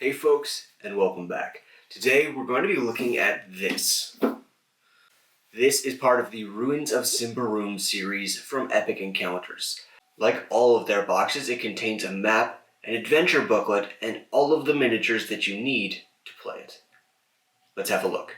Hey folks, and welcome back. Today we're going to be looking at this. This is part of the Ruins of Symbaroum series from Epic Encounters. Like all of their boxes, it contains a map, an adventure booklet, and all of the miniatures that you need to play it. Let's have a look.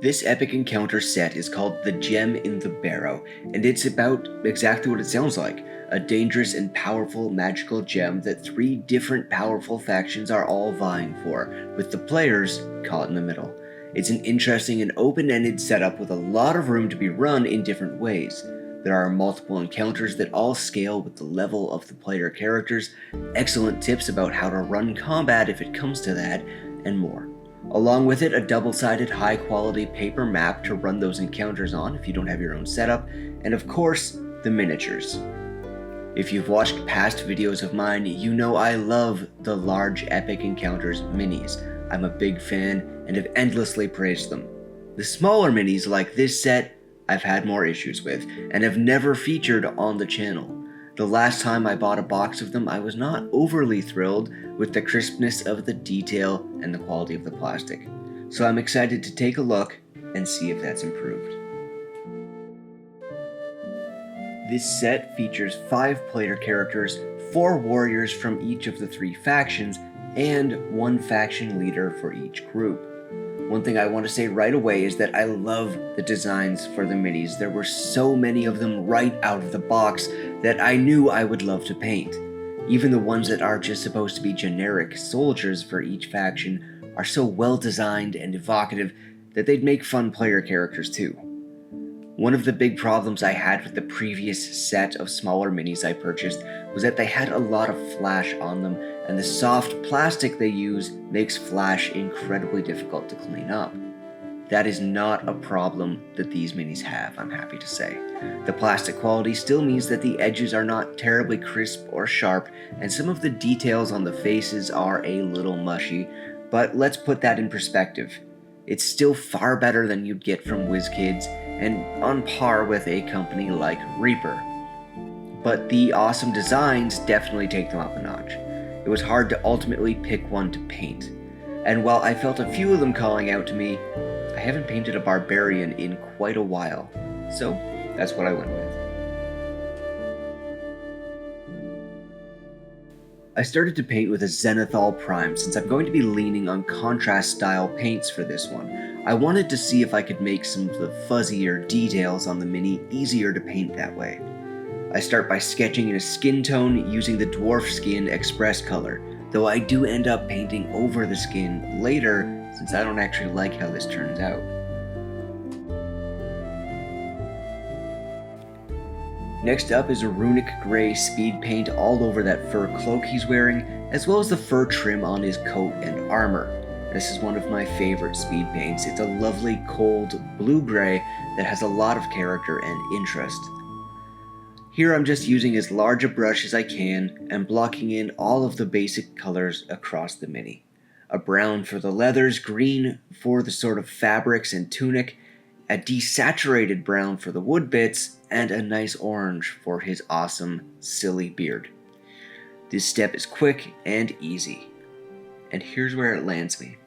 This Epic Encounter set is called The Gem in the Barrow, and it's about exactly what it sounds like, a dangerous and powerful magical gem that 3 different powerful factions are all vying for, with the players caught in the middle. It's an interesting and open-ended setup with a lot of room to be run in different ways. There are multiple encounters that all scale with the level of the player characters, excellent tips about how to run combat if it comes to that, and more. Along with it, a double-sided high-quality paper map to run those encounters on if you don't have your own setup, and of course, the miniatures. If you've watched past videos of mine, you know I love the large Epic Encounters minis. I'm a big fan and have endlessly praised them. The smaller minis like this set, I've had more issues with, and have never featured on the channel. The last time I bought a box of them, I was not overly thrilled with the crispness of the detail and the quality of the plastic. So I'm excited to take a look and see if that's improved. This set features 5 player characters, 4 warriors from each of the 3 factions, and 1 faction leader for each group. One thing I want to say right away is that I love the designs for the minis. There were so many of them right out of the box that I knew I would love to paint. Even the ones that are just supposed to be generic soldiers for each faction are so well designed and evocative that they'd make fun player characters too. One of the big problems I had with the previous set of smaller minis I purchased was that they had a lot of flash on them, and the soft plastic they use makes flash incredibly difficult to clean up. That is not a problem that these minis have, I'm happy to say. The plastic quality still means that the edges are not terribly crisp or sharp, and some of the details on the faces are a little mushy, but let's put that in perspective. It's still far better than you'd get from WizKids, and on par with a company like Reaper. But the awesome designs definitely take them up a notch. It was hard to ultimately pick one to paint. And while I felt a few of them calling out to me, I haven't painted a barbarian in quite a while. So that's what I went with. I started to paint with a Zenithal Prime since I'm going to be leaning on contrast style paints for this one. I wanted to see if I could make some of the fuzzier details on the mini easier to paint that way. I start by sketching in a skin tone using the Dwarf Skin Express color, though I do end up painting over the skin later since I don't actually like how this turns out. Next up is a runic gray speed paint all over that fur cloak he's wearing, as well as the fur trim on his coat and armor. This is one of my favorite speed paints. It's a lovely cold blue-gray that has a lot of character and interest. Here I'm just using as large a brush as I can and blocking in all of the basic colors across the mini. A brown for the leathers, green for the sort of fabrics and tunic, a desaturated brown for the wood bits, and a nice orange for his awesome, silly beard. This step is quick and easy. And here's where it lands me.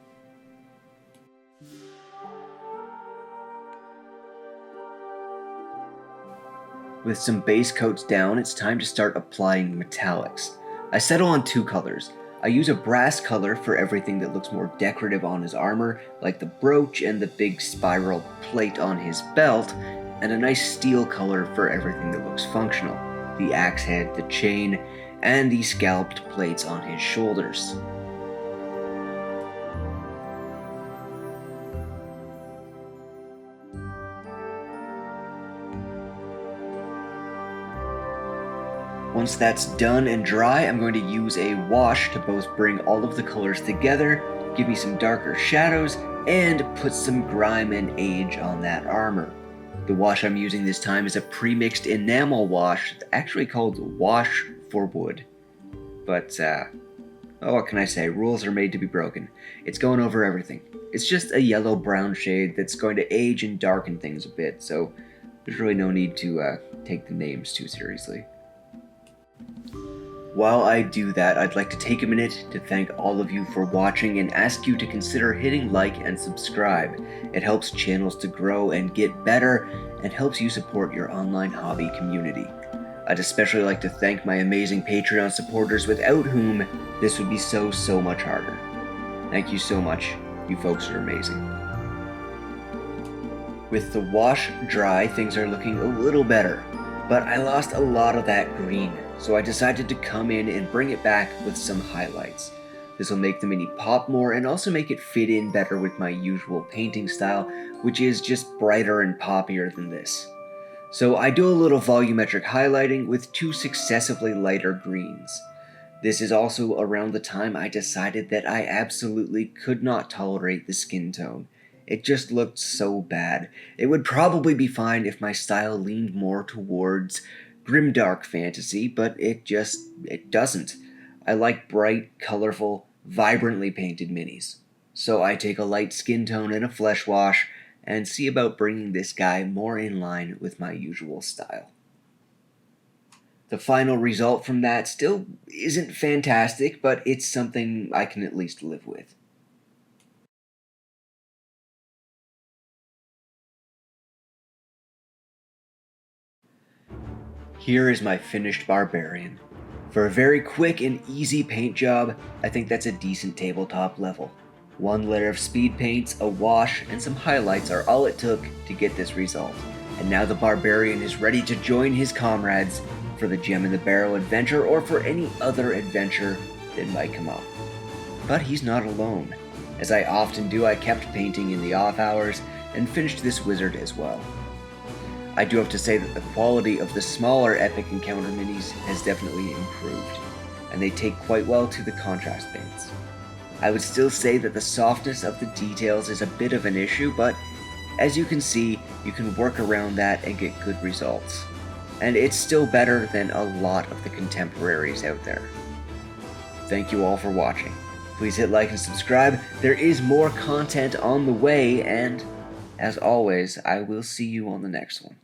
With some base coats down, it's time to start applying metallics. I settle on 2 colors. I use a brass color for everything that looks more decorative on his armor, like the brooch and the big spiral plate on his belt, and a nice steel color for everything that looks functional, the axe head, the chain, and the scalloped plates on his shoulders. Once that's done and dry, I'm going to use a wash to both bring all of the colors together, give me some darker shadows, and put some grime and age on that armor. The wash I'm using this time is a pre-mixed enamel wash, actually called Wash for Wood. But Oh, what can I say? Rules are made to be broken. It's going over everything. It's just a yellow-brown shade that's going to age and darken things a bit, so there's really no need to take the names too seriously. While I do that, I'd like to take a minute to thank all of you for watching and ask you to consider hitting like and subscribe. It helps channels to grow and get better and helps you support your online hobby community. I'd especially like to thank my amazing Patreon supporters without whom this would be so much harder. Thank you so much. You folks are amazing. With the wash dry, things are looking a little better, but I lost a lot of that green, so I decided to come in and bring it back with some highlights. This will make the mini pop more and also make it fit in better with my usual painting style, which is just brighter and poppier than this. So I do a little volumetric highlighting with 2 successively lighter greens. This is also around the time I decided that I absolutely could not tolerate the skin tone. It just looked so bad. It would probably be fine if my style leaned more towards grimdark fantasy, but it doesn't. I like bright, colorful, vibrantly painted minis. So I take a light skin tone and a flesh wash, and see about bringing this guy more in line with my usual style. The final result from that still isn't fantastic, but it's something I can at least live with. Here is my finished barbarian. For a very quick and easy paint job, I think that's a decent tabletop level. 1 layer of speed paints, a wash, and some highlights are all it took to get this result. And now the barbarian is ready to join his comrades for the Gem in the Barrow adventure or for any other adventure that might come up. But he's not alone. As I often do, I kept painting in the off hours and finished this wizard as well. I do have to say that the quality of the smaller Epic Encounter minis has definitely improved, and they take quite well to the contrast paints. I would still say that the softness of the details is a bit of an issue, but as you can see, you can work around that and get good results. And it's still better than a lot of the contemporaries out there. Thank you all for watching. Please hit like and subscribe. There is more content on the way, and as always, I will see you on the next one.